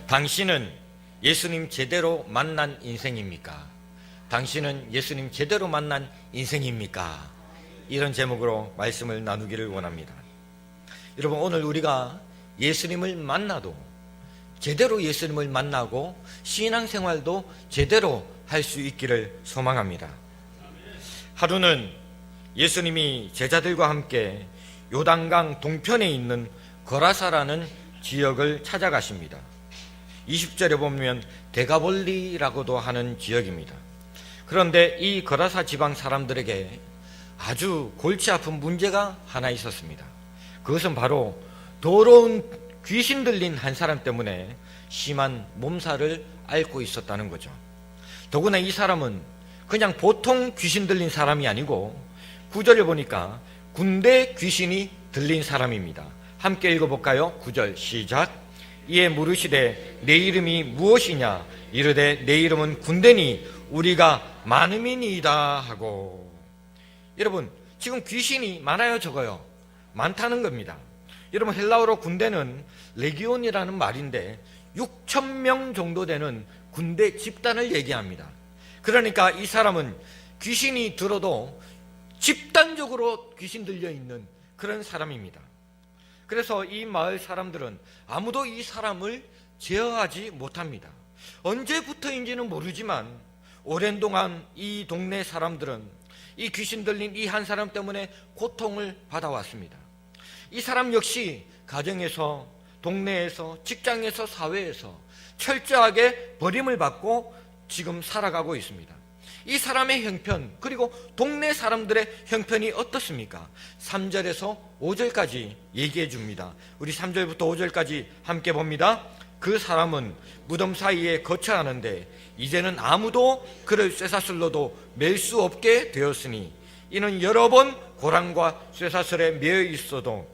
당신은 예수님 제대로 만난 인생입니까? 당신은 예수님 제대로 만난 인생입니까? 이런 제목으로 말씀을 나누기를 원합니다. 여러분, 오늘 우리가 예수님을 만나도 제대로 예수님을 만나고 신앙생활도 제대로 할 수 있기를 소망합니다. 하루는 예수님이 제자들과 함께 요단강 동편에 있는 거라사라는 지역을 찾아가십니다. 20절에 보면 데가볼리라고도 하는 지역입니다. 그런데 이 거라사 지방 사람들에게 아주 골치 아픈 문제가 하나 있었습니다. 그것은 바로 더러운 귀신 들린 한 사람 때문에 심한 몸살을 앓고 있었다는 거죠. 더구나 이 사람은 그냥 보통 귀신 들린 사람이 아니고 9절을 보니까 군대 귀신이 들린 사람입니다. 함께 읽어볼까요? 9절 시작. 이에 물으시되 내 이름이 무엇이냐? 이르되 내 이름은 군대니 우리가 많음이니이다 하고. 여러분, 지금 귀신이 많아요, 적어요? 많다는 겁니다. 여러분, 헬라어로 군대는 레기온이라는 말인데 6,000명 정도 되는 군대 집단을 얘기합니다. 그러니까 이 사람은 귀신이 들어도 집단적으로 귀신 들려 있는 그런 사람입니다. 그래서 이 마을 사람들은 아무도 이 사람을 제어하지 못합니다. 언제부터인지는 모르지만 오랜 동안 이 동네 사람들은 이 귀신 들린 이 한 사람 때문에 고통을 받아왔습니다. 이 사람 역시 가정에서, 동네에서, 직장에서, 사회에서 철저하게 버림을 받고 지금 살아가고 있습니다. 이 사람의 형편, 그리고 동네 사람들의 형편이 어떻습니까? 3절에서 5절까지 얘기해 줍니다. 우리 3절부터 5절까지 함께 봅니다. 그 사람은 무덤 사이에 거처하는데 이제는 아무도 그를 쇠사슬로도 맬 수 없게 되었으니 이는 여러 번 고랑과 쇠사슬에 매여 있어도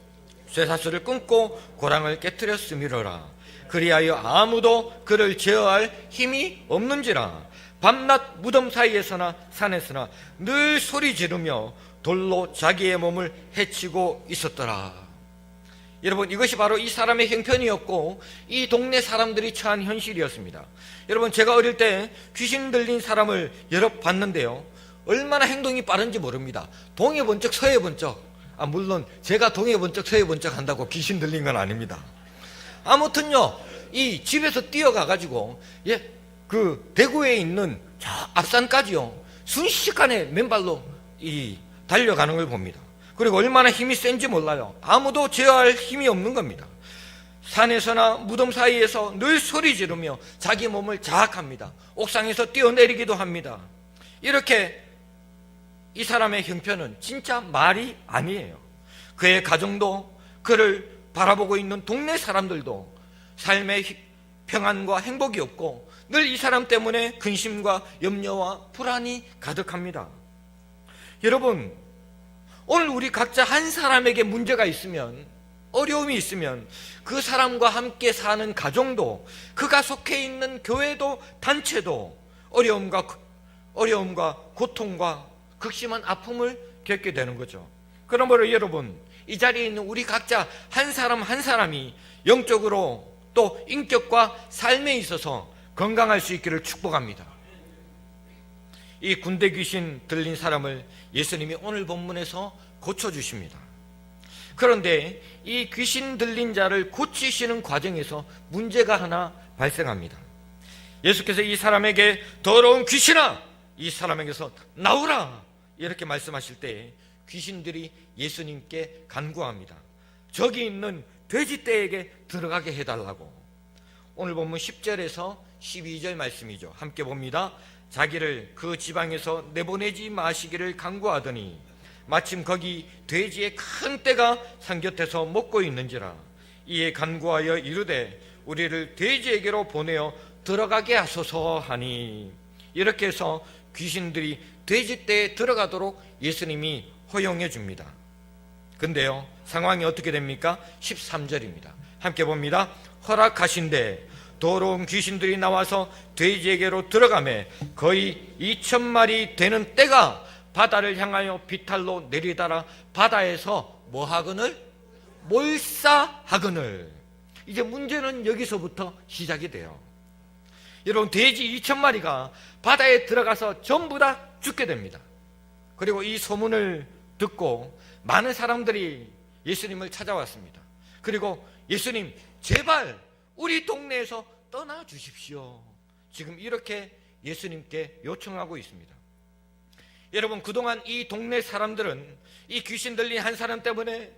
쇠사슬을 끊고 고랑을 깨뜨렸음이로라. 그리하여 아무도 그를 제어할 힘이 없는지라. 밤낮 무덤 사이에서나 산에서나 늘 소리 지르며 돌로 자기의 몸을 해치고 있었더라. 여러분, 이것이 바로 이 사람의 형편이었고 이 동네 사람들이 처한 현실이었습니다. 여러분, 제가 어릴 때 귀신 들린 사람을 여러 봤는데요, 얼마나 행동이 빠른지 모릅니다. 동해 번쩍 서해 번쩍. 물론 제가 동해 번쩍 서해 번쩍 한다고 귀신 들린 건 아닙니다. 아무튼요, 이 집에서 뛰어가가지고 그 대구에 있는 저 앞산까지요 순식간에 맨발로 달려가는 걸 봅니다. 그리고 얼마나 힘이 센지 몰라요. 아무도 제어할 힘이 없는 겁니다. 산에서나 무덤 사이에서 늘 소리 지르며 자기 몸을 자학합니다. 옥상에서 뛰어내리기도 합니다. 이렇게 이 사람의 형편은 진짜 말이 아니에요. 그의 가정도, 그를 바라보고 있는 동네 사람들도 삶의 평안과 행복이 없고 늘 이 사람 때문에 근심과 염려와 불안이 가득합니다. 여러분, 오늘 우리 각자 한 사람에게 문제가 있으면, 어려움이 있으면 그 사람과 함께 사는 가정도, 그가 속해 있는 교회도, 단체도 어려움과 고통과 극심한 아픔을 겪게 되는 거죠. 그러므로 여러분, 이 자리에 있는 우리 각자 한 사람 한 사람이 영적으로 또 인격과 삶에 있어서 건강할 수 있기를 축복합니다. 이 군대 귀신 들린 사람을 예수님이 오늘 본문에서 고쳐주십니다. 그런데 이 귀신 들린 자를 고치시는 과정에서 문제가 하나 발생합니다. 예수께서 이 사람에게 더러운 귀신아, 이 사람에게서 나오라, 이렇게 말씀하실 때 귀신들이 예수님께 간구합니다. 저기 있는 돼지떼에게 들어가게 해달라고. 오늘 본문 10절에서 12절 말씀이죠. 함께 봅니다. 자기를 그 지방에서 내보내지 마시기를 간구하더니 마침 거기 돼지의 큰 떼가 산 곁에서 먹고 있는지라. 이에 간구하여 이르되 우리를 돼지에게로 보내어 들어가게 하소서 하니. 이렇게 해서 귀신들이 돼지떼에 들어가도록 예수님이 허용해 줍니다. 근데요, 상황이 어떻게 됩니까? 13절입니다. 함께 봅니다. 허락하신대 더러운 귀신들이 나와서 돼지에게로 들어가매 거의 2,000마리 되는 떼가 바다를 향하여 비탈로 내리다라 바다에서 뭐 하거늘? 몰사하거늘. 이제 문제는 여기서부터 시작이 돼요. 여러분, 돼지 2,000마리가 바다에 들어가서 전부 다 죽게 됩니다. 그리고 이 소문을 듣고 많은 사람들이 예수님을 찾아왔습니다. 그리고 예수님, 제발 우리 동네에서 떠나 주십시오. 지금 이렇게 예수님께 요청하고 있습니다. 여러분, 그동안 이 동네 사람들은 이 귀신 들린 한 사람 때문에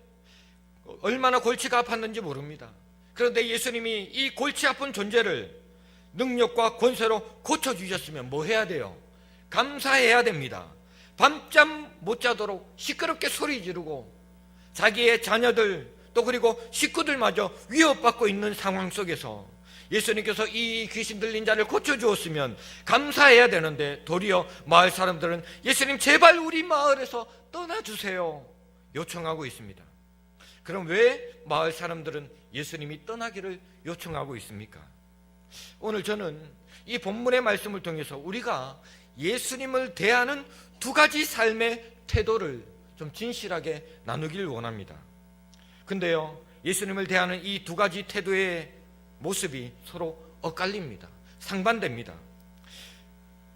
얼마나 골치가 아팠는지 모릅니다. 그런데 예수님이 이 골치 아픈 존재를 능력과 권세로 고쳐주셨으면 뭐 해야 돼요? 감사해야 됩니다. 밤잠 못 자도록 시끄럽게 소리 지르고 자기의 자녀들 또 그리고 식구들마저 위협받고 있는 상황 속에서 예수님께서 이 귀신 들린 자를 고쳐주었으면 감사해야 되는데 도리어 마을 사람들은 예수님, 제발 우리 마을에서 떠나주세요 요청하고 있습니다. 그럼 왜 마을 사람들은 예수님이 떠나기를 요청하고 있습니까? 오늘 저는 이 본문의 말씀을 통해서 우리가 예수님을 대하는 두 가지 삶의 태도를 좀 진실하게 나누길 원합니다. 근데요, 예수님을 대하는 이 두 가지 태도의 모습이 서로 엇갈립니다. 상반됩니다.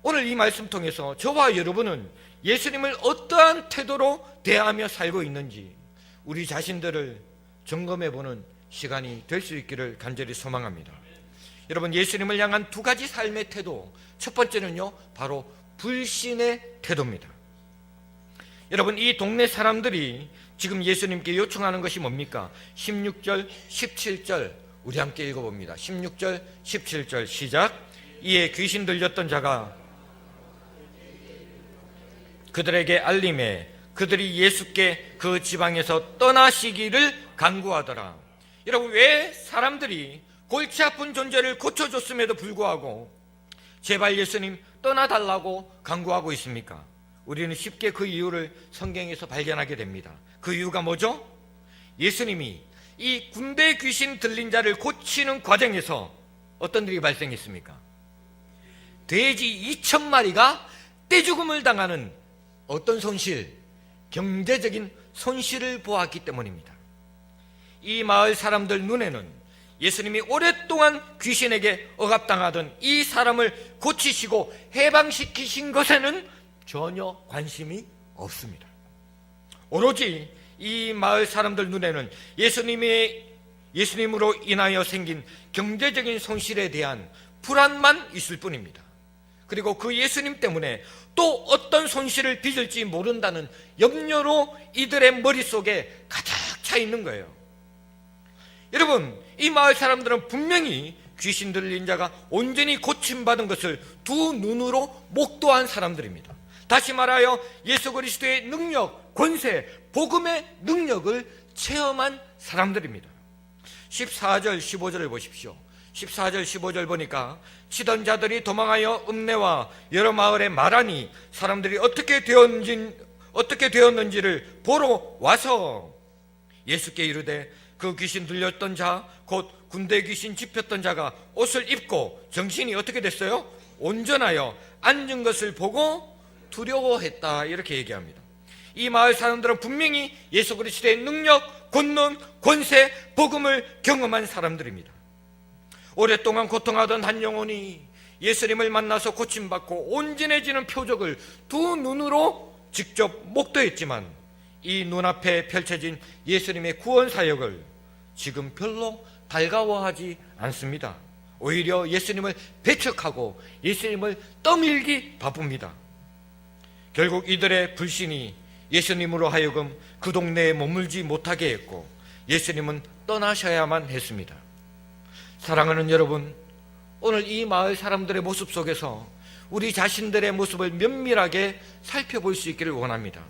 오늘 이 말씀 통해서 저와 여러분은 예수님을 어떠한 태도로 대하며 살고 있는지 우리 자신들을 점검해보는 시간이 될 수 있기를 간절히 소망합니다. 여러분, 예수님을 향한 두 가지 삶의 태도, 첫 번째는요, 바로 불신의 태도입니다. 여러분, 이 동네 사람들이 지금 예수님께 요청하는 것이 뭡니까? 16절, 17절 우리 함께 읽어봅니다. 16절, 17절 시작. 이에 귀신 들렸던 자가 그들에게 알림해 그들이 예수께 그 지방에서 떠나시기를 간구하더라. 여러분, 왜 사람들이 골치 아픈 존재를 고쳐줬음에도 불구하고 제발 예수님 떠나달라고 간구하고 있습니까? 우리는 쉽게 그 이유를 성경에서 발견하게 됩니다. 그 이유가 뭐죠? 예수님이 이 군대 귀신 들린 자를 고치는 과정에서 어떤 일이 발생했습니까? 돼지 2,000마리가 떼죽음을 당하는 어떤 손실, 경제적인 손실을 보았기 때문입니다. 이 마을 사람들 눈에는 예수님이 오랫동안 귀신에게 억압당하던 이 사람을 고치시고 해방시키신 것에는 전혀 관심이 없습니다. 오로지 이 마을 사람들 눈에는 예수님으로 인하여 생긴 경제적인 손실에 대한 불안만 있을 뿐입니다. 그리고 그 예수님 때문에 또 어떤 손실을 빚을지 모른다는 염려로 이들의 머릿속에 가득 차 있는 거예요. 여러분, 이 마을 사람들은 분명히 귀신 들린 자가 온전히 고침받은 것을 두 눈으로 목도한 사람들입니다. 다시 말하여 예수 그리스도의 능력, 권세, 복음의 능력을 체험한 사람들입니다. 14절, 15절을 보십시오. 14절, 15절 보니까 치던 자들이 도망하여 읍내와 여러 마을에 말하니 사람들이 어떻게 되었는지를 보러 와서 예수께 이르되 그 귀신 들렸던 자, 곧 군대 귀신 집혔던 자가 옷을 입고 정신이 어떻게 됐어요? 온전하여 앉은 것을 보고 두려워했다, 이렇게 얘기합니다. 이 마을 사람들은 분명히 예수 그리스도의 능력, 권능, 권세, 복음을 경험한 사람들입니다. 오랫동안 고통하던 한 영혼이 예수님을 만나서 고침받고 온전해지는 표적을 두 눈으로 직접 목도했지만 이 눈앞에 펼쳐진 예수님의 구원 사역을 지금 별로 달가워하지 않습니다. 오히려 예수님을 배척하고 예수님을 떠밀기 바쁩니다. 결국 이들의 불신이 예수님으로 하여금 그 동네에 머물지 못하게 했고 예수님은 떠나셔야만 했습니다. 사랑하는 여러분, 오늘 이 마을 사람들의 모습 속에서 우리 자신들의 모습을 면밀하게 살펴볼 수 있기를 원합니다.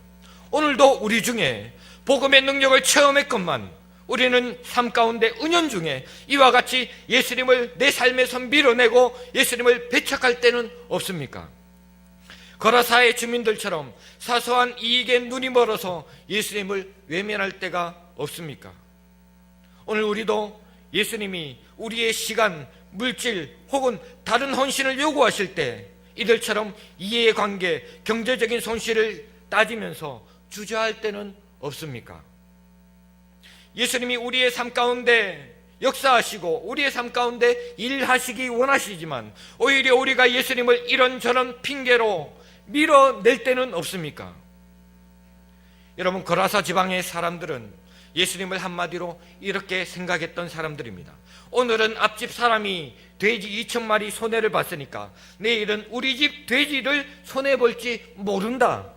오늘도 우리 중에 복음의 능력을 체험했건만 우리는 삶 가운데 은연중에 이와 같이 예수님을 내 삶에서 밀어내고 예수님을 배척할 때는 없습니까? 거라사의 주민들처럼 사소한 이익에 눈이 멀어서 예수님을 외면할 때가 없습니까? 오늘 우리도 예수님이 우리의 시간, 물질 혹은 다른 헌신을 요구하실 때 이들처럼 이해관계, 경제적인 손실을 따지면서 주저할 때는 없습니까? 예수님이 우리의 삶 가운데 역사하시고 우리의 삶 가운데 일하시기 원하시지만 오히려 우리가 예수님을 이런저런 핑계로 밀어낼 때는 없습니까? 여러분, 거라사 지방의 사람들은 예수님을 한마디로 이렇게 생각했던 사람들입니다. 오늘은 앞집 사람이 돼지 2,000마리 손해를 봤으니까 내일은 우리 집 돼지를 손해볼지 모른다.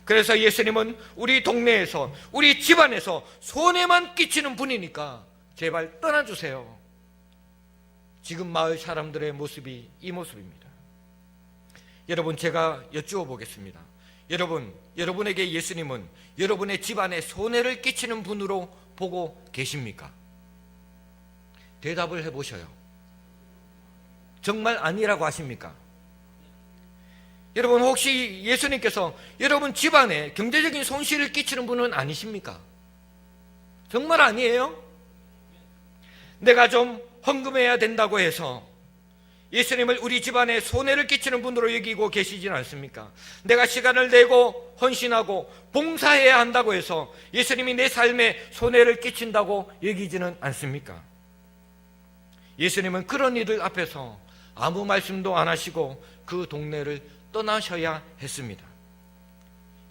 그래서 예수님은 우리 동네에서, 우리 집안에서 손해만 끼치는 분이니까 제발 떠나주세요. 지금 마을 사람들의 모습이 이 모습입니다. 여러분, 제가 여쭈어 보겠습니다. 여러분에게 예수님은 여러분의 집안에 손해를 끼치는 분으로 보고 계십니까? 대답을 해보셔요. 정말 아니라고 하십니까? 여러분, 혹시 예수님께서 여러분 집안에 경제적인 손실을 끼치는 분은 아니십니까? 정말 아니에요? 내가 좀 헌금해야 된다고 해서 예수님을 우리 집안에 손해를 끼치는 분으로 여기고 계시진 않습니까? 내가 시간을 내고 헌신하고 봉사해야 한다고 해서 예수님이 내 삶에 손해를 끼친다고 여기지는 않습니까? 예수님은 그런 이들 앞에서 아무 말씀도 안 하시고 그 동네를 떠나셔야 했습니다.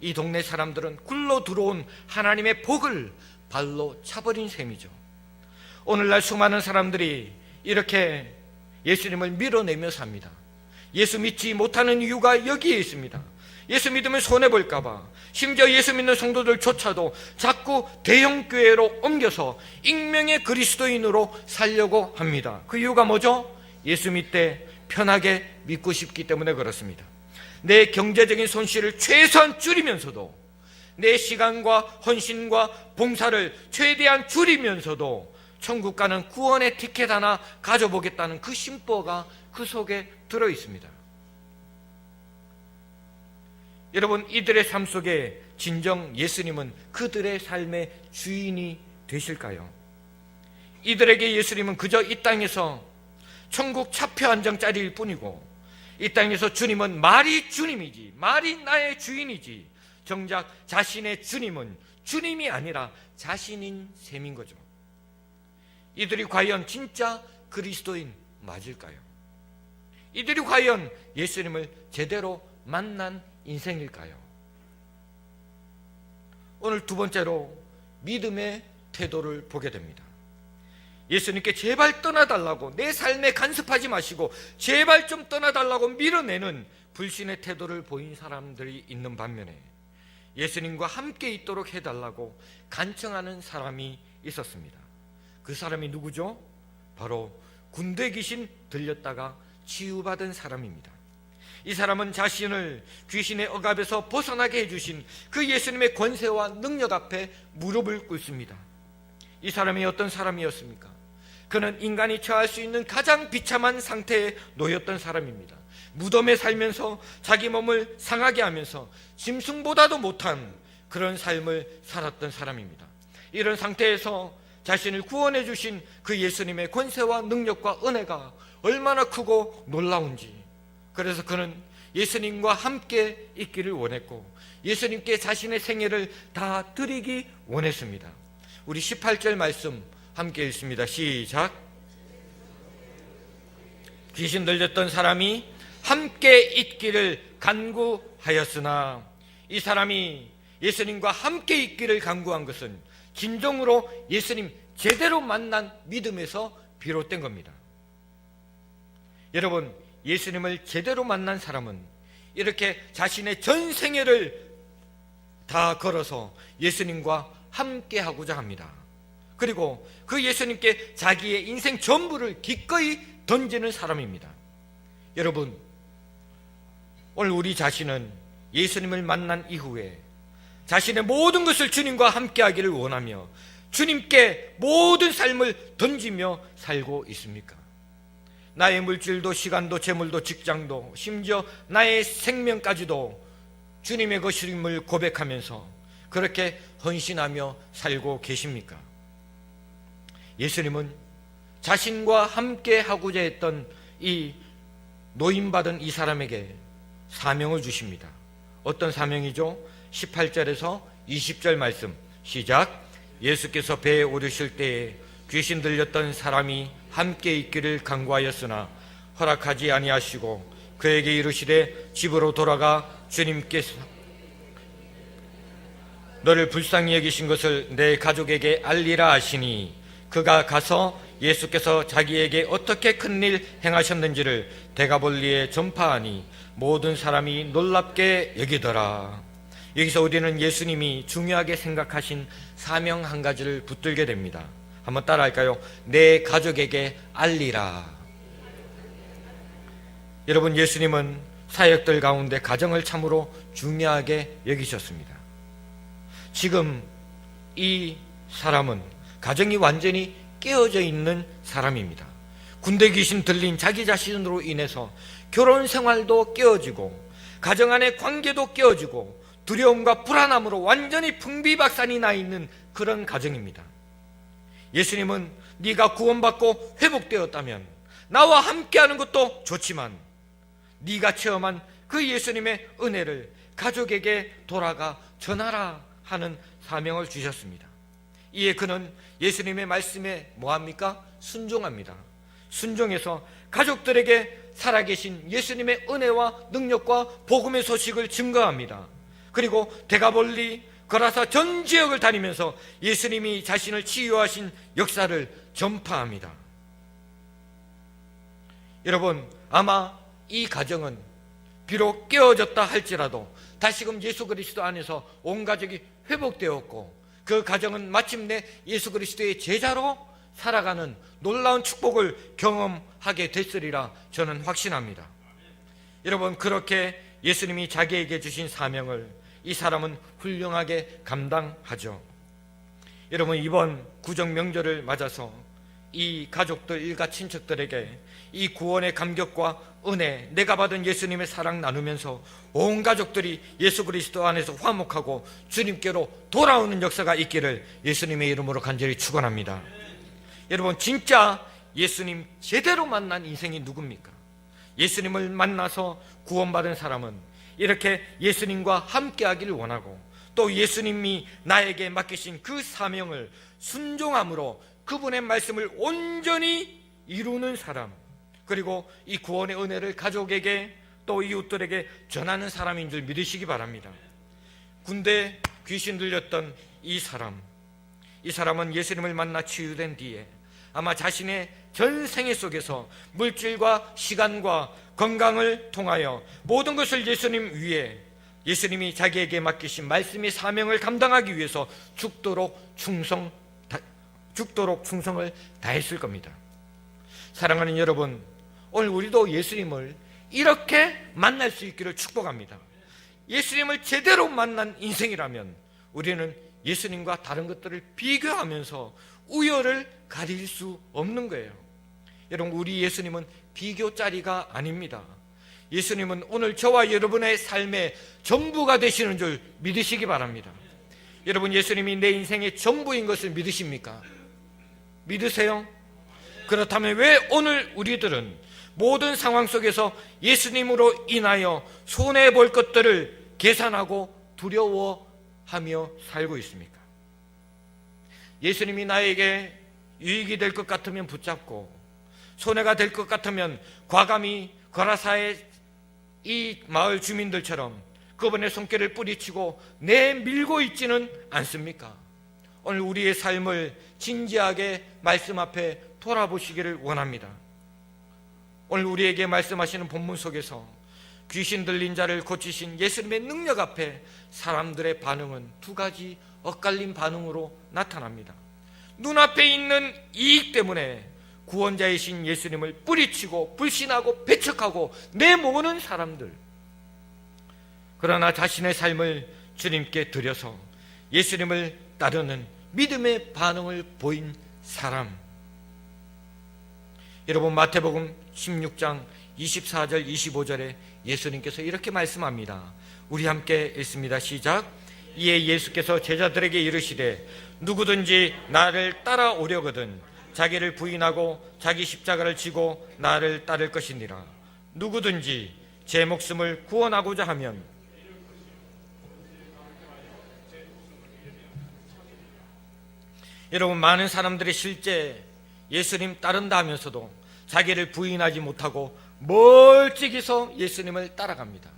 이 동네 사람들은 굴러 들어온 하나님의 복을 발로 차버린 셈이죠. 오늘날 수많은 사람들이 이렇게 예수님을 밀어내며 삽니다. 예수 믿지 못하는 이유가 여기에 있습니다. 예수 믿으면 손해볼까 봐, 심지어 예수 믿는 성도들조차도 자꾸 대형교회로 옮겨서 익명의 그리스도인으로 살려고 합니다. 그 이유가 뭐죠? 예수 믿되 편하게 믿고 싶기 때문에 그렇습니다. 내 경제적인 손실을 최소한 줄이면서도, 내 시간과 헌신과 봉사를 최대한 줄이면서도 천국 가는 구원의 티켓 하나 가져보겠다는 그 심보가 그 속에 들어 있습니다. 여러분, 이들의 삶 속에 진정 예수님은 그들의 삶의 주인이 되실까요? 이들에게 예수님은 그저 이 땅에서 천국 차표 한 장짜리일 뿐이고, 이 땅에서 주님은 말이 주님이지, 말이 나의 주인이지, 정작 자신의 주님은 주님이 아니라 자신인 셈인 거죠. 이들이 과연 진짜 그리스도인 맞을까요? 이들이 과연 예수님을 제대로 만난 인생일까요? 오늘 두 번째로 믿음의 태도를 보게 됩니다. 예수님께 제발 떠나달라고, 내 삶에 간섭하지 마시고 제발 좀 떠나달라고 밀어내는 불신의 태도를 보인 사람들이 있는 반면에 예수님과 함께 있도록 해달라고 간청하는 사람이 있었습니다. 그 사람이 누구죠? 바로 군대 귀신 들렸다가 치유받은 사람입니다. 이 사람은 자신을 귀신의 억압에서 벗어나게 해주신 그 예수님의 권세와 능력 앞에 무릎을 꿇습니다. 이 사람이 어떤 사람이었습니까? 그는 인간이 처할 수 있는 가장 비참한 상태에 놓였던 사람입니다. 무덤에 살면서 자기 몸을 상하게 하면서 짐승보다도 못한 그런 삶을 살았던 사람입니다. 이런 상태에서 자신을 구원해 주신 그 예수님의 권세와 능력과 은혜가 얼마나 크고 놀라운지, 그래서 그는 예수님과 함께 있기를 원했고 예수님께 자신의 생애를 다 드리기 원했습니다. 우리 18절 말씀 함께 읽습니다. 시작. 귀신 들렸던 사람이 함께 있기를 간구하였으나, 이 사람이 예수님과 함께 있기를 간구한 것은 진정으로 예수님 제대로 만난 믿음에서 비롯된 겁니다. 여러분, 예수님을 제대로 만난 사람은 이렇게 자신의 전 생애를 다 걸어서 예수님과 함께 하고자 합니다. 그리고 그 예수님께 자기의 인생 전부를 기꺼이 던지는 사람입니다. 여러분, 오늘 우리 자신은 예수님을 만난 이후에 자신의 모든 것을 주님과 함께 하기를 원하며 주님께 모든 삶을 던지며 살고 있습니까? 나의 물질도 시간도 재물도 직장도 심지어 나의 생명까지도 주님의 것임을 고백하면서 그렇게 헌신하며 살고 계십니까? 예수님은 자신과 함께 하고자 했던 이 노임받은 이 사람에게 사명을 주십니다. 어떤 사명이죠? 18절에서 20절 말씀 시작. 예수께서 배에 오르실 때에 귀신 들렸던 사람이 함께 있기를 간구하였으나 허락하지 아니하시고 그에게 이르시되 집으로 돌아가 주님께서 너를 불쌍히 여기신 것을 내 가족에게 알리라 하시니 그가 가서 예수께서 자기에게 어떻게 큰일 행하셨는지를 데가볼리에 전파하니 모든 사람이 놀랍게 여기더라. 여기서 우리는 예수님이 중요하게 생각하신 사명 한 가지를 붙들게 됩니다. 한번 따라할까요? 내 가족에게 알리라. 여러분, 예수님은 사역들 가운데 가정을 참으로 중요하게 여기셨습니다. 지금 이 사람은 가정이 완전히 깨어져 있는 사람입니다. 군대 귀신 들린 자기 자신으로 인해서 결혼 생활도 깨어지고 가정 안의 관계도 깨어지고 두려움과 불안함으로 완전히 풍비박산이 나 있는 그런 가정입니다. 예수님은 네가 구원받고 회복되었다면 나와 함께하는 것도 좋지만 네가 체험한 그 예수님의 은혜를 가족에게 돌아가 전하라 하는 사명을 주셨습니다. 이에 그는 예수님의 말씀에 뭐합니까? 순종합니다. 순종해서 가족들에게 살아계신 예수님의 은혜와 능력과 복음의 소식을 증거합니다. 그리고 데가볼리, 거라사 전 지역을 다니면서 예수님이 자신을 치유하신 역사를 전파합니다. 여러분, 아마 이 가정은 비록 깨어졌다 할지라도 다시금 예수 그리스도 안에서 온 가족이 회복되었고 그 가정은 마침내 예수 그리스도의 제자로 살아가는 놀라운 축복을 경험하게 됐으리라 저는 확신합니다. 여러분, 그렇게 예수님이 자기에게 주신 사명을 이 사람은 훌륭하게 감당하죠. 여러분, 이번 구정 명절을 맞아서 이 가족들, 일가 친척들에게 이 구원의 감격과 은혜, 내가 받은 예수님의 사랑 나누면서 온 가족들이 예수 그리스도 안에서 화목하고 주님께로 돌아오는 역사가 있기를 예수님의 이름으로 간절히 축원합니다. 여러분, 진짜 예수님 제대로 만난 인생이 누굽니까? 예수님을 만나서 구원받은 사람은 이렇게 예수님과 함께하기를 원하고 또 예수님이 나에게 맡기신 그 사명을 순종함으로 그분의 말씀을 온전히 이루는 사람, 그리고 이 구원의 은혜를 가족에게 또 이웃들에게 전하는 사람인 줄 믿으시기 바랍니다. 군대 귀신 들렸던 이 사람은 예수님을 만나 치유된 뒤에 아마 자신의 전 생애 속에서 물질과 시간과 건강을 통하여 모든 것을 예수님 위에, 예수님이 자기에게 맡기신 말씀의 사명을 감당하기 위해서 죽도록 충성을 다했을 겁니다. 사랑하는 여러분, 오늘 우리도 예수님을 이렇게 만날 수 있기를 축복합니다. 예수님을 제대로 만난 인생이라면 우리는 예수님과 다른 것들을 비교하면서 우열을 가릴 수 없는 거예요. 여러분, 우리 예수님은 비교짜리가 아닙니다. 예수님은 오늘 저와 여러분의 삶의 전부가 되시는 줄 믿으시기 바랍니다. 여러분, 예수님이 내 인생의 전부인 것을 믿으십니까? 믿으세요? 그렇다면 왜 오늘 우리들은 모든 상황 속에서 예수님으로 인하여 손해볼 것들을 계산하고 두려워하며 살고 있습니까? 예수님이 나에게 유익이 될 것 같으면 붙잡고 손해가 될 것 같으면 과감히 거라사의 이 마을 주민들처럼 그분의 손길을 뿌리치고 내밀고 있지는 않습니까? 오늘 우리의 삶을 진지하게 말씀 앞에 돌아보시기를 원합니다. 오늘 우리에게 말씀하시는 본문 속에서 귀신 들린 자를 고치신 예수님의 능력 앞에 사람들의 반응은 두 가지 엇갈린 반응으로 나타납니다. 눈앞에 있는 이익 때문에 구원자이신 예수님을 뿌리치고 불신하고 배척하고 내모으는 사람들, 그러나 자신의 삶을 주님께 드려서 예수님을 따르는 믿음의 반응을 보인 사람. 여러분, 마태복음 16장 24절 25절에 예수님께서 이렇게 말씀합니다. 우리 함께 읽습니다. 시작. 이에 예수께서 제자들에게 이르시되 누구든지 나를 따라오려거든 자기를 부인하고 자기 십자가를 지고 나를 따를 것이니라. 누구든지 제 목숨을 구원하고자 하면 여러분, 많은 사람들이 실제 예수님 따른다 하면서도 자기를 부인하지 못하고 멀찍이서 예수님을 따라갑니다.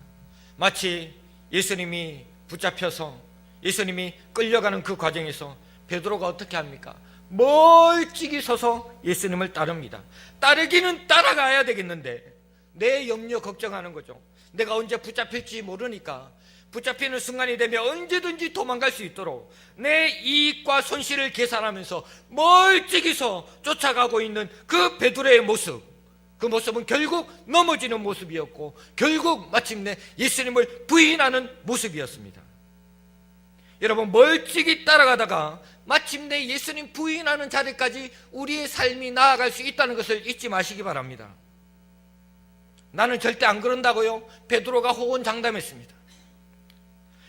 마치 예수님이 붙잡혀서 예수님이 끌려가는 그 과정에서 베드로가 어떻게 합니까? 멀찍이 서서 예수님을 따릅니다. 따르기는 따라가야 되겠는데 내 염려 걱정하는 거죠. 내가 언제 붙잡힐지 모르니까 붙잡히는 순간이 되면 언제든지 도망갈 수 있도록 내 이익과 손실을 계산하면서 멀찍이서 쫓아가고 있는 그 베드로의 모습, 그 모습은 결국 넘어지는 모습이었고 결국 마침내 예수님을 부인하는 모습이었습니다. 여러분, 멀찍이 따라가다가 마침내 예수님 부인하는 자리까지 우리의 삶이 나아갈 수 있다는 것을 잊지 마시기 바랍니다. 나는 절대 안 그런다고요? 베드로가 호언장담했습니다.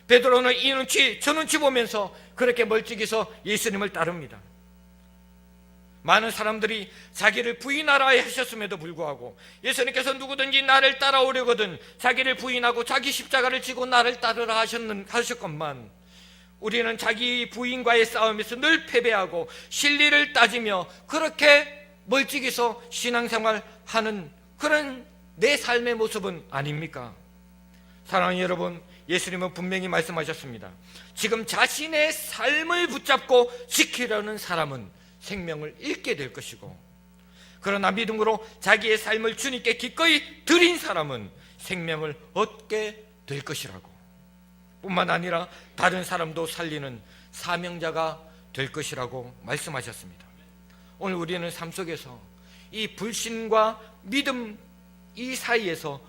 베드로는 이 눈치 저 눈치 보면서 그렇게 멀찍이서 예수님을 따릅니다. 많은 사람들이 자기를 부인하라 하셨음에도 불구하고 예수님께서 누구든지 나를 따라오려거든 자기를 부인하고 자기 십자가를 지고 나를 따르라 하셨건만 우리는 자기 부인과의 싸움에서 늘 패배하고 실리를 따지며 그렇게 멀찍이서 신앙생활하는 그런 내 삶의 모습은 아닙니까? 사랑하는 여러분, 예수님은 분명히 말씀하셨습니다. 지금 자신의 삶을 붙잡고 지키려는 사람은 생명을 잃게 될 것이고, 그러나 믿음으로 자기의 삶을 주님께 기꺼이 드린 사람은 생명을 얻게 될 것이라고, 뿐만 아니라 다른 사람도 살리는 사명자가 될 것이라고 말씀하셨습니다. 오늘 우리는 삶 속에서 이 불신과 믿음 이 사이에서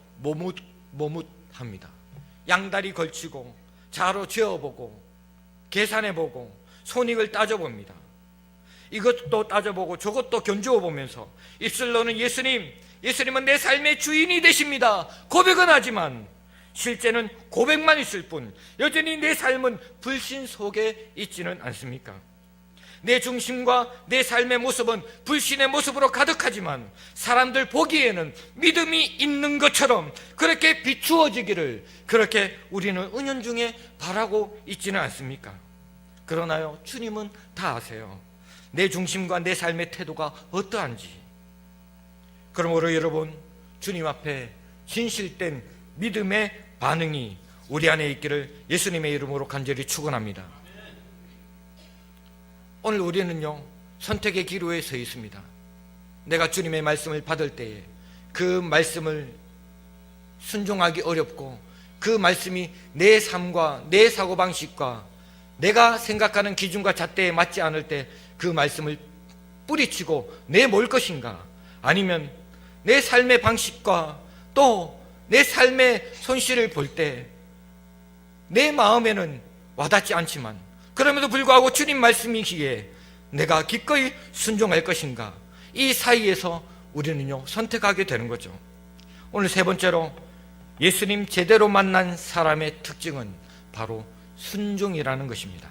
머뭇합니다. 양다리 걸치고 자로 재어보고 계산해보고 손익을 따져봅니다. 이것도 따져보고 저것도 견주어보면서 입술로는 예수님은 내 삶의 주인이 되십니다 고백은 하지만 실제는 고백만 있을 뿐 여전히 내 삶은 불신 속에 있지는 않습니까? 내 중심과 내 삶의 모습은 불신의 모습으로 가득하지만 사람들 보기에는 믿음이 있는 것처럼 그렇게 비추어지기를 그렇게 우리는 은연중에 바라고 있지는 않습니까? 그러나요, 주님은 다 아세요. 내 중심과 내 삶의 태도가 어떠한지. 그러므로 여러분, 주님 앞에 진실된 믿음의 반응이 우리 안에 있기를 예수님의 이름으로 간절히 축원합니다. 오늘 우리는요, 선택의 기로에 서 있습니다. 내가 주님의 말씀을 받을 때에 그 말씀을 순종하기 어렵고 그 말씀이 내 삶과 내 사고방식과 내가 생각하는 기준과 잣대에 맞지 않을 때 그 말씀을 뿌리치고 내몰 것인가, 아니면 내 삶의 방식과 또 내 삶의 손실을 볼 때 내 마음에는 와닿지 않지만 그럼에도 불구하고 주님 말씀이기에 내가 기꺼이 순종할 것인가, 이 사이에서 우리는요 선택하게 되는 거죠. 오늘 세 번째로 예수님 제대로 만난 사람의 특징은 바로 순종이라는 것입니다.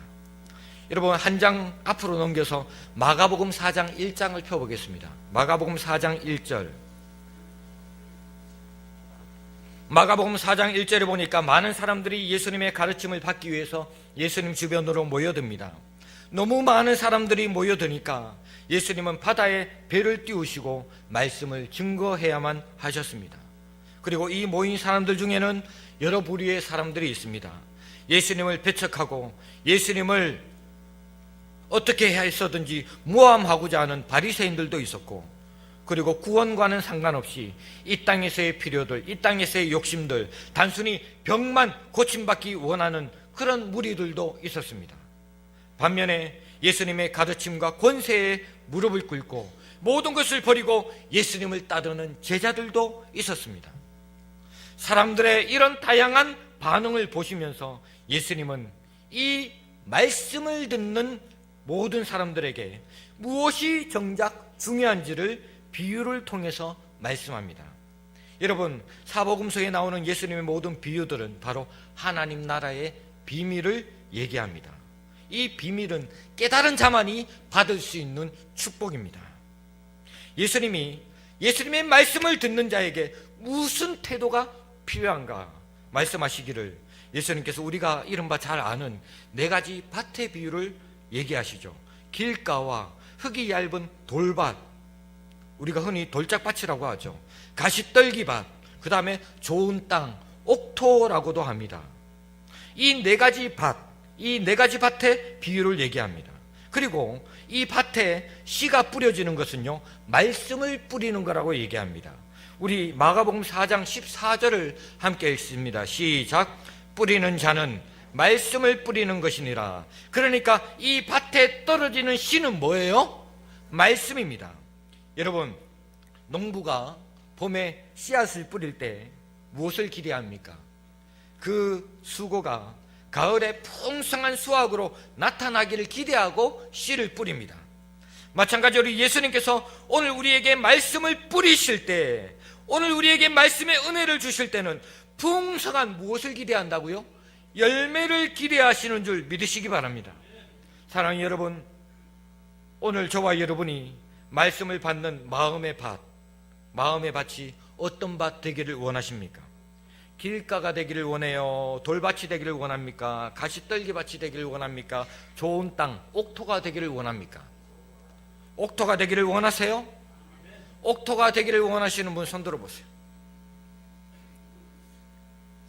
여러분, 한 장 앞으로 넘겨서 마가복음 4장 1장을 펴보겠습니다. 마가복음 4장 1절. 마가복음 4장 1절에 보니까 많은 사람들이 예수님의 가르침을 받기 위해서 예수님 주변으로 모여듭니다. 너무 많은 사람들이 모여드니까 예수님은 바다에 배를 띄우시고 말씀을 증거해야만 하셨습니다. 그리고 이 모인 사람들 중에는 여러 부류의 사람들이 있습니다. 예수님을 배척하고 예수님을 어떻게 해서든지 모함하고자 하는 바리새인들도 있었고, 그리고 구원과는 상관없이 이 땅에서의 필요들, 이 땅에서의 욕심들, 단순히 병만 고침받기 원하는 그런 무리들도 있었습니다. 반면에 예수님의 가르침과 권세에 무릎을 꿇고 모든 것을 버리고 예수님을 따르는 제자들도 있었습니다. 사람들의 이런 다양한 반응을 보시면서 예수님은 이 말씀을 듣는 모든 사람들에게 무엇이 정작 중요한지를 비유를 통해서 말씀합니다. 여러분, 사복음서에 나오는 예수님의 모든 비유들은 바로 하나님 나라의 비밀을 얘기합니다. 이 비밀은 깨달은 자만이 받을 수 있는 축복입니다. 예수님의 말씀을 듣는 자에게 무슨 태도가 필요한가 말씀하시기를 예수님께서 우리가 이른바 잘 아는 네 가지 밭의 비유를 얘기하시죠. 길가와 흙이 얇은 돌밭, 우리가 흔히 돌짝밭이라고 하죠. 가시떨기밭, 그 다음에 좋은 땅, 옥토라고도 합니다. 이 네 가지 밭, 이 네 가지 밭의 비유를 얘기합니다. 그리고 이 밭에 씨가 뿌려지는 것은요, 말씀을 뿌리는 거라고 얘기합니다. 우리 마가복음 4장 14절을 함께 읽습니다. 시작. 뿌리는 자는 말씀을 뿌리는 것이니라. 그러니까 이 밭에 떨어지는 씨는 뭐예요? 말씀입니다. 여러분, 농부가 봄에 씨앗을 뿌릴 때 무엇을 기대합니까? 그 수고가 가을에 풍성한 수확으로 나타나기를 기대하고 씨를 뿌립니다. 마찬가지로 예수님께서 오늘 우리에게 말씀을 뿌리실 때, 오늘 우리에게 말씀의 은혜를 주실 때는 풍성한 무엇을 기대한다고요? 열매를 기대하시는 줄 믿으시기 바랍니다. 사랑하는 여러분, 오늘 저와 여러분이 말씀을 받는 마음의 밭이 어떤 밭 되기를 원하십니까? 길가가 되기를 원해요? 돌밭이 되기를 원합니까? 가시떨기밭이 되기를 원합니까? 좋은 땅, 옥토가 되기를 원합니까? 옥토가 되기를 원하세요? 옥토가 되기를 원하시는 분 손 들어보세요.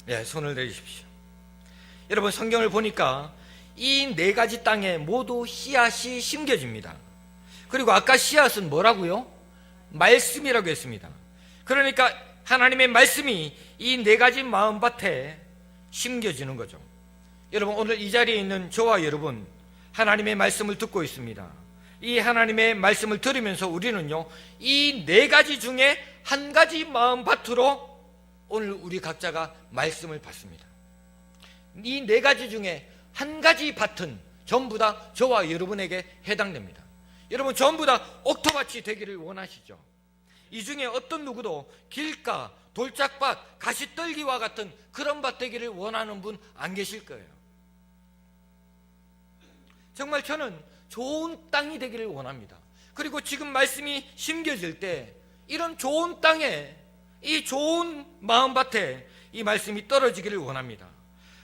예, 손을 내리십시오. 여러분, 성경을 보니까 이 네 가지 땅에 모두 씨앗이 심겨집니다. 그리고 아까 씨앗은 뭐라고요? 말씀이라고 했습니다. 그러니까 하나님의 말씀이 이 네 가지 마음밭에 심겨지는 거죠. 여러분, 오늘 이 자리에 있는 저와 여러분, 하나님의 말씀을 듣고 있습니다. 이 하나님의 말씀을 들으면서 우리는요, 이 네 가지 중에 한 가지 마음밭으로 오늘 우리 각자가 말씀을 받습니다. 이 네 가지 중에 한 가지 밭은 전부 다 저와 여러분에게 해당됩니다. 여러분, 전부 다 옥토밭이 되기를 원하시죠? 이 중에 어떤 누구도 길가, 돌짝밭, 가시떨기와 같은 그런 밭 되기를 원하는 분 안 계실 거예요. 정말 저는 좋은 땅이 되기를 원합니다. 그리고 지금 말씀이 심겨질 때 이런 좋은 땅에, 이 좋은 마음밭에 이 말씀이 떨어지기를 원합니다.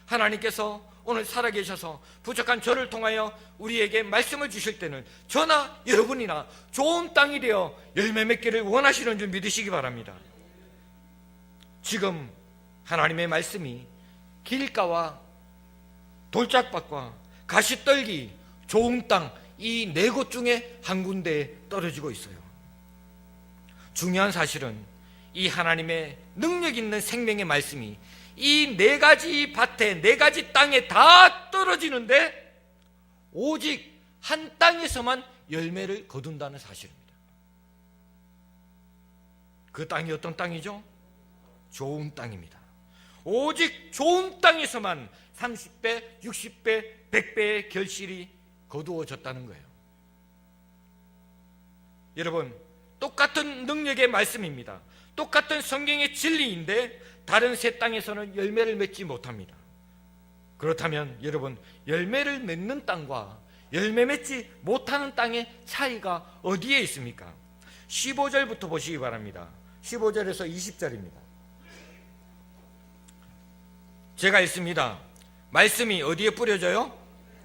하나님께서 오늘 살아계셔서 부족한 저를 통하여 우리에게 말씀을 주실 때는 저나 여러분이나 좋은 땅이 되어 열매 맺기를 원하시는 줄 믿으시기 바랍니다. 지금 하나님의 말씀이 길가와 돌짝밭과 가시떨기, 좋은 땅, 이 네 곳 중에 한 군데에 떨어지고 있어요. 중요한 사실은 이 하나님의 능력 있는 생명의 말씀이 이 네 가지 밭에, 네 가지 땅에 다 떨어지는데 오직 한 땅에서만 열매를 거둔다는 사실입니다. 그 땅이 어떤 땅이죠? 좋은 땅입니다. 오직 좋은 땅에서만 30배, 60배, 100배의 결실이 거두어졌다는 거예요. 여러분, 똑같은 능력의 말씀입니다. 똑같은 성경의 진리인데 다른 세 땅에서는 열매를 맺지 못합니다. 그렇다면 여러분, 열매를 맺는 땅과 열매 맺지 못하는 땅의 차이가 어디에 있습니까? 15절부터 보시기 바랍니다. 15절에서 20절입니다. 제가 읽습니다. 말씀이 어디에 뿌려져요?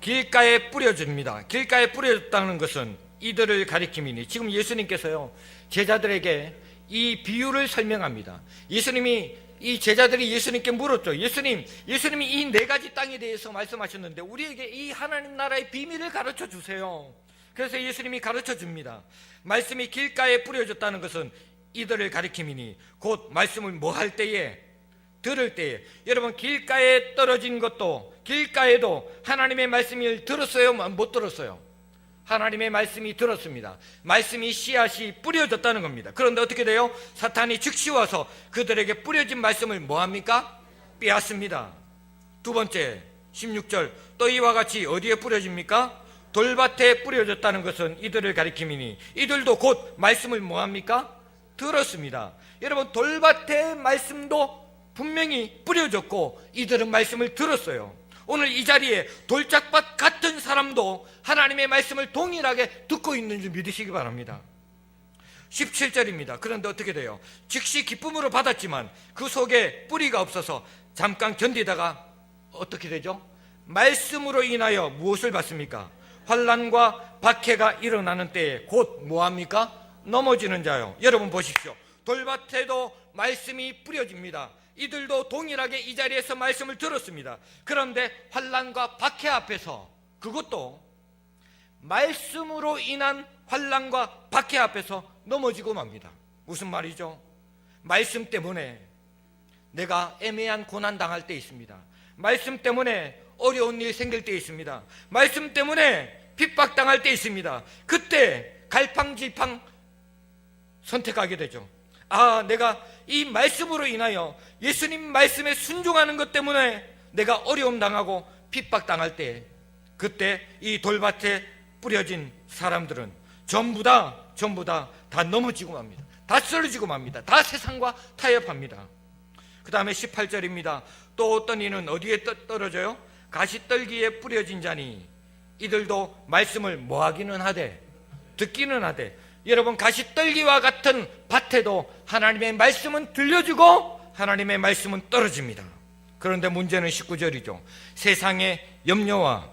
길가에 뿌려집니다. 길가에 뿌려졌다는 것은 이들을 가리킴이니, 지금 예수님께서요, 제자들에게 이 비유를 설명합니다. 예수님이, 이 제자들이 예수님께 물었죠. 예수님이 이 네 가지 땅에 대해서 말씀하셨는데 우리에게 이 하나님 나라의 비밀을 가르쳐 주세요. 그래서 예수님이 가르쳐 줍니다. 말씀이 길가에 뿌려졌다는 것은 이들을 가리킴이니, 곧 말씀을 뭐 할 때에? 들을 때에. 여러분, 길가에 떨어진 것도, 길가에도 하나님의 말씀을 들었어요? 못 들었어요? 하나님의 말씀이 들었습니다. 말씀이 씨앗이 뿌려졌다는 겁니다. 그런데 어떻게 돼요? 사탄이 즉시 와서 그들에게 뿌려진 말씀을 뭐합니까? 빼앗습니다. 두 번째, 16절, 또 이와 같이 어디에 뿌려집니까? 돌밭에 뿌려졌다는 것은 이들을 가리킴이니, 이들도 곧 말씀을 뭐합니까? 들었습니다. 여러분, 돌밭의 말씀도 분명히 뿌려졌고 이들은 말씀을 들었어요. 오늘 이 자리에 돌짝밭 같은 사람도 하나님의 말씀을 동일하게 듣고 있는 줄 믿으시기 바랍니다. 17절입니다. 그런데 어떻게 돼요? 즉시 기쁨으로 받았지만 그 속에 뿌리가 없어서 잠깐 견디다가 어떻게 되죠? 말씀으로 인하여 무엇을 받습니까? 환난과 박해가 일어나는 때에 곧 뭐합니까? 넘어지는 자요. 여러분 보십시오. 돌밭에도 말씀이 뿌려집니다. 이들도 동일하게 이 자리에서 말씀을 들었습니다. 그런데 환난과 박해 앞에서, 그것도 말씀으로 인한 환난과 박해 앞에서 넘어지고 맙니다. 무슨 말이죠? 말씀 때문에 내가 애매한 고난 당할 때 있습니다. 말씀 때문에 어려운 일 생길 때 있습니다. 말씀 때문에 핍박당할 때 있습니다. 그때 갈팡질팡 선택하게 되죠. 내가 이 말씀으로 인하여 예수님 말씀에 순종하는 것 때문에 내가 어려움 당하고 핍박당할 때, 그때 이 돌밭에 뿌려진 사람들은 전부 다 넘어지고 맙니다. 다 쓰러지고 맙니다. 다 세상과 타협합니다. 그 다음에 18절입니다. 또 어떤 이는 어디에 떨어져요? 가시떨기에 뿌려진 자니 이들도 말씀을 뭐하기는 하되 듣기는 하되. 여러분, 가시떨기와 같은 밭에도 하나님의 말씀은 들려주고 하나님의 말씀은 떨어집니다. 그런데 문제는 19절이죠. 세상의 염려와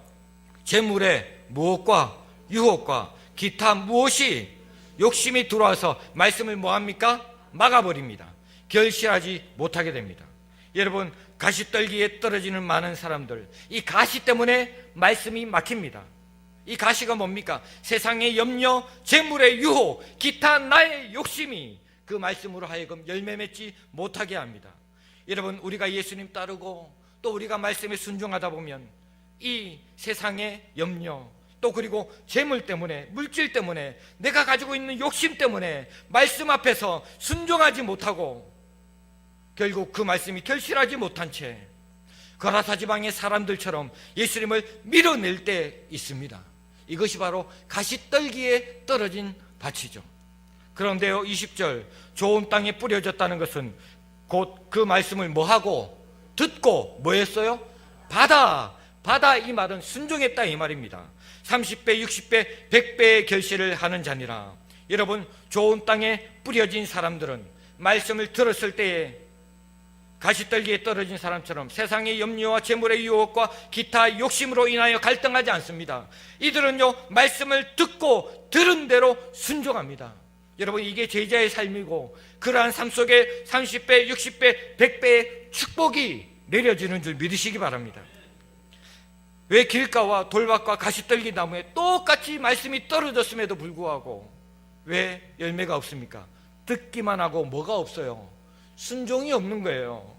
재물의 무엇과 유혹과 기타 무엇이 욕심이 들어와서 말씀을 뭐합니까? 막아버립니다. 결실하지 못하게 됩니다. 여러분, 가시떨기에 떨어지는 많은 사람들, 이 가시 때문에 말씀이 막힙니다. 이 가시가 뭡니까? 세상의 염려, 재물의 유혹, 기타 나의 욕심이 그 말씀으로 하여금 열매 맺지 못하게 합니다. 여러분, 우리가 예수님 따르고 또 우리가 말씀에 순종하다 보면 이 세상의 염려, 또 그리고 재물 때문에, 물질 때문에, 내가 가지고 있는 욕심 때문에 말씀 앞에서 순종하지 못하고 결국 그 말씀이 결실하지 못한 채 거라사 지방의 사람들처럼 예수님을 밀어낼 때 있습니다. 이것이 바로 가시떨기에 떨어진 밭이죠. 그런데요, 20절, 좋은 땅에 뿌려졌다는 것은 곧 그 말씀을 뭐하고 듣고 뭐했어요? 받아 이 말은 순종했다 이 말입니다. 30배, 60배, 100배의 결실을 하는 자니라. 여러분, 좋은 땅에 뿌려진 사람들은 말씀을 들었을 때에 가시떨기에 떨어진 사람처럼 세상의 염려와 재물의 유혹과 기타 욕심으로 인하여 갈등하지 않습니다. 이들은요, 말씀을 듣고 들은 대로 순종합니다. 여러분, 이게 제자의 삶이고 그러한 삶 속에 30배, 60배, 100배의 축복이 내려지는 줄 믿으시기 바랍니다. 왜 길가와 돌밭과 가시떨기 나무에 똑같이 말씀이 떨어졌음에도 불구하고 왜 열매가 없습니까? 듣기만 하고 뭐가 없어요? 순종이 없는 거예요.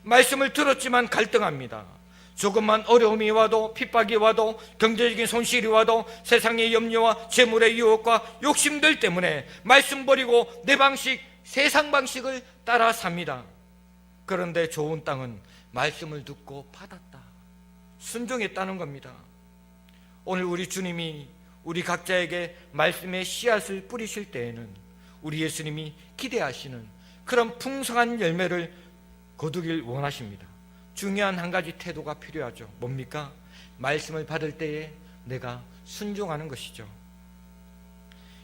말씀을 들었지만 갈등합니다. 조금만 어려움이 와도, 핍박이 와도, 경제적인 손실이 와도, 세상의 염려와 재물의 유혹과 욕심들 때문에 말씀 버리고 내 방식, 세상 방식을 따라 삽니다. 그런데 좋은 땅은 말씀을 듣고 받았다, 순종했다는 겁니다. 오늘 우리 주님이 우리 각자에게 말씀의 씨앗을 뿌리실 때에는 우리 예수님이 기대하시는 그런 풍성한 열매를 거두길 원하십니다. 중요한 한 가지 태도가 필요하죠. 뭡니까? 말씀을 받을 때에 내가 순종하는 것이죠.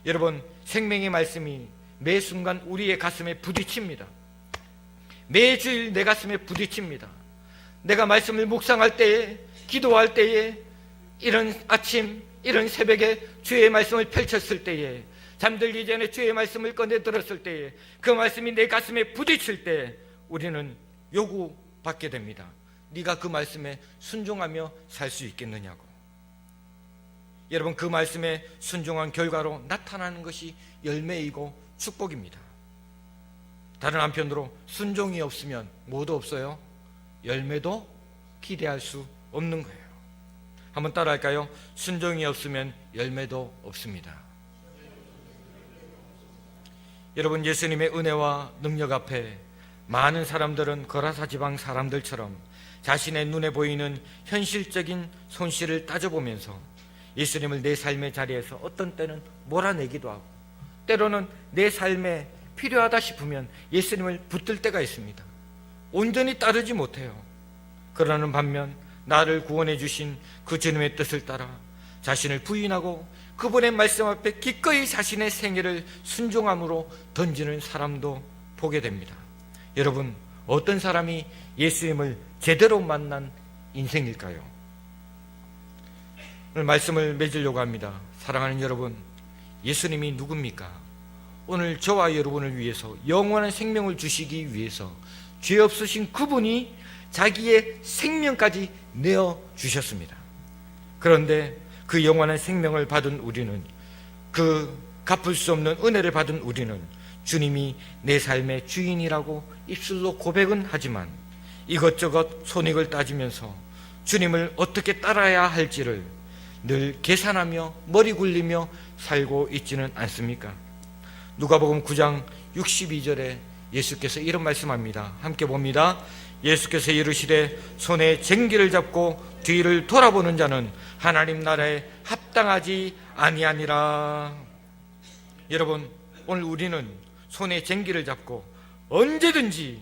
여러분, 생명의 말씀이 매 순간 우리의 가슴에 부딪힙니다. 매주일 내 가슴에 부딪힙니다. 내가 말씀을 묵상할 때에, 기도할 때에, 이런 아침, 이런 새벽에 주의 말씀을 펼쳤을 때에, 잠들기 전에 주의 말씀을 꺼내 들었을 때에, 그 말씀이 내 가슴에 부딪힐 때 우리는 요구받게 됩니다. 네가 그 말씀에 순종하며 살 수 있겠느냐고. 여러분, 그 말씀에 순종한 결과로 나타나는 것이 열매이고 축복입니다. 다른 한편으로 순종이 없으면 뭐도 없어요? 열매도 기대할 수 없는 거예요. 한번 따라할까요? 순종이 없으면 열매도 없습니다. 여러분, 예수님의 은혜와 능력 앞에 많은 사람들은 거라사 지방 사람들처럼 자신의 눈에 보이는 현실적인 손실을 따져보면서 예수님을 내 삶의 자리에서 어떤 때는 몰아내기도 하고, 때로는 내 삶에 필요하다 싶으면 예수님을 붙들 때가 있습니다. 온전히 따르지 못해요. 그러는 반면 나를 구원해 주신 그 주님의 뜻을 따라 자신을 부인하고 그분의 말씀 앞에 기꺼이 자신의 생애를 순종함으로 던지는 사람도 보게 됩니다. 여러분, 어떤 사람이 예수님을 제대로 만난 인생일까요? 오늘 말씀을 맺으려고 합니다. 사랑하는 여러분, 예수님이 누굽니까? 오늘 저와 여러분을 위해서 영원한 생명을 주시기 위해서 죄 없으신 그분이 자기의 생명까지 내어주셨습니다. 그런데 그 영원한 생명을 받은 우리는, 그 갚을 수 없는 은혜를 받은 우리는 주님이 내 삶의 주인이라고 입술로 고백은 하지만 이것저것 손익을 따지면서 주님을 어떻게 따라야 할지를 늘 계산하며 머리 굴리며 살고 있지는 않습니까? 누가복음 9장 62절에 예수께서 이런 말씀합니다. 함께 봅니다. 예수께서 이르시되 손에 쟁기를 잡고 뒤를 돌아보는 자는 하나님 나라에 합당하지 아니하니라. 여러분, 오늘 우리는 손에 쟁기를 잡고 언제든지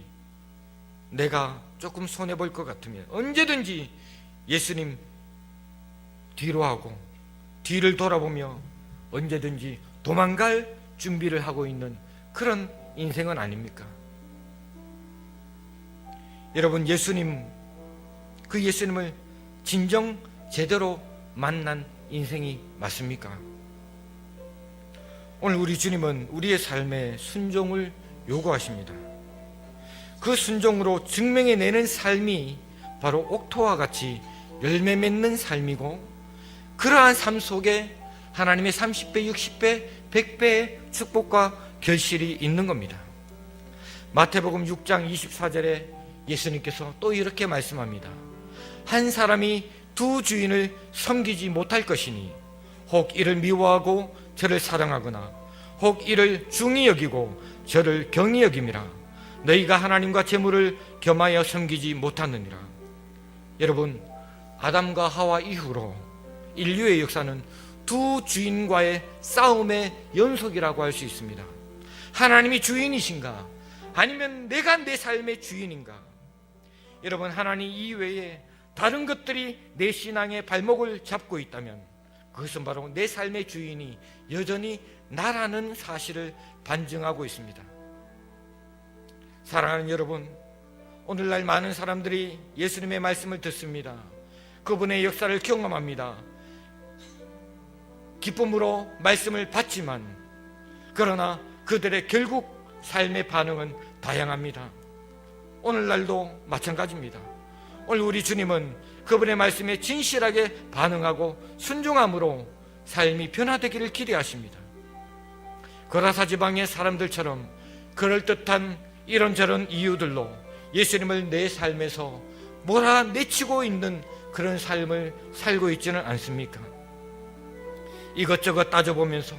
내가 조금 손해볼 것 같으면 언제든지 예수님 뒤로 하고 뒤를 돌아보며 언제든지 도망갈 준비를 하고 있는 그런 인생은 아닙니까? 여러분, 그 예수님을 진정 제대로 만난 인생이 맞습니까? 오늘 우리 주님은 우리의 삶에 순종을 요구하십니다. 그 순종으로 증명해내는 삶이 바로 옥토와 같이 열매 맺는 삶이고, 그러한 삶 속에 하나님의 30배, 60배, 100배의 축복과 결실이 있는 겁니다. 마태복음 6장 24절에 예수님께서 또 이렇게 말씀합니다. 한 사람이 두 주인을 섬기지 못할 것이니 혹 이를 미워하고 저를 사랑하거나 혹 이를 중히 여기고 저를 경히 여김이라. 너희가 하나님과 재물을 겸하여 섬기지 못하느니라. 여러분, 아담과 하와 이후로 인류의 역사는 두 주인과의 싸움의 연속이라고 할 수 있습니다. 하나님이 주인이신가? 아니면 내가 내 삶의 주인인가? 여러분, 하나님 이외에 다른 것들이 내 신앙의 발목을 잡고 있다면 그것은 바로 내 삶의 주인이 여전히 나라는 사실을 반증하고 있습니다. 사랑하는 여러분, 오늘날 많은 사람들이 예수님의 말씀을 듣습니다. 그분의 역사를 경험합니다. 기쁨으로 말씀을 받지만, 그러나 그들의 결국 삶의 반응은 다양합니다. 오늘날도 마찬가지입니다. 오늘 우리 주님은 그분의 말씀에 진실하게 반응하고 순종함으로 삶이 변화되기를 기대하십니다. 거라사 지방의 사람들처럼 그럴듯한 이런저런 이유들로 예수님을 내 삶에서 몰아내치고 있는 그런 삶을 살고 있지는 않습니까? 이것저것 따져보면서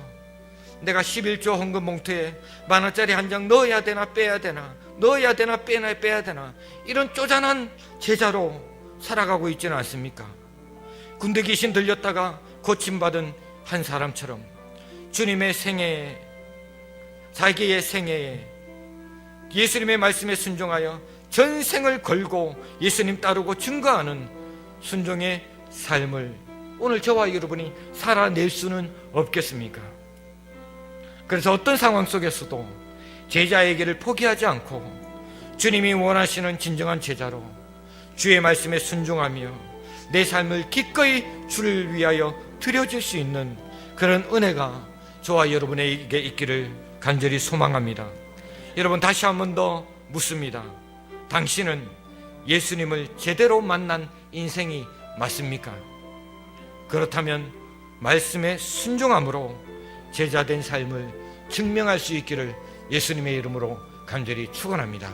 내가 11조 헌금 봉투에 10,000원짜리 한 장 넣어야 되나 빼야 되나, 넣어야 되나 빼야 되나, 이런 쪼잔한 제자로 살아가고 있지는 않습니까? 군대 귀신 들렸다가 고침받은 한 사람처럼 주님의 생애에, 자기의 생애에 예수님의 말씀에 순종하여 전생을 걸고 예수님 따르고 증거하는 순종의 삶을 오늘 저와 여러분이 살아낼 수는 없겠습니까? 그래서 어떤 상황 속에서도 제자의 길을 포기하지 않고 주님이 원하시는 진정한 제자로 주의 말씀에 순종하며 내 삶을 기꺼이 주를 위하여 드려질 수 있는 그런 은혜가 저와 여러분에게 있기를 간절히 소망합니다. 여러분, 다시 한 번 더 묻습니다. 당신은 예수님을 제대로 만난 인생이 맞습니까? 그렇다면 말씀에 순종함으로 제자된 삶을 증명할 수 있기를 예수님의 이름으로 간절히 축원합니다.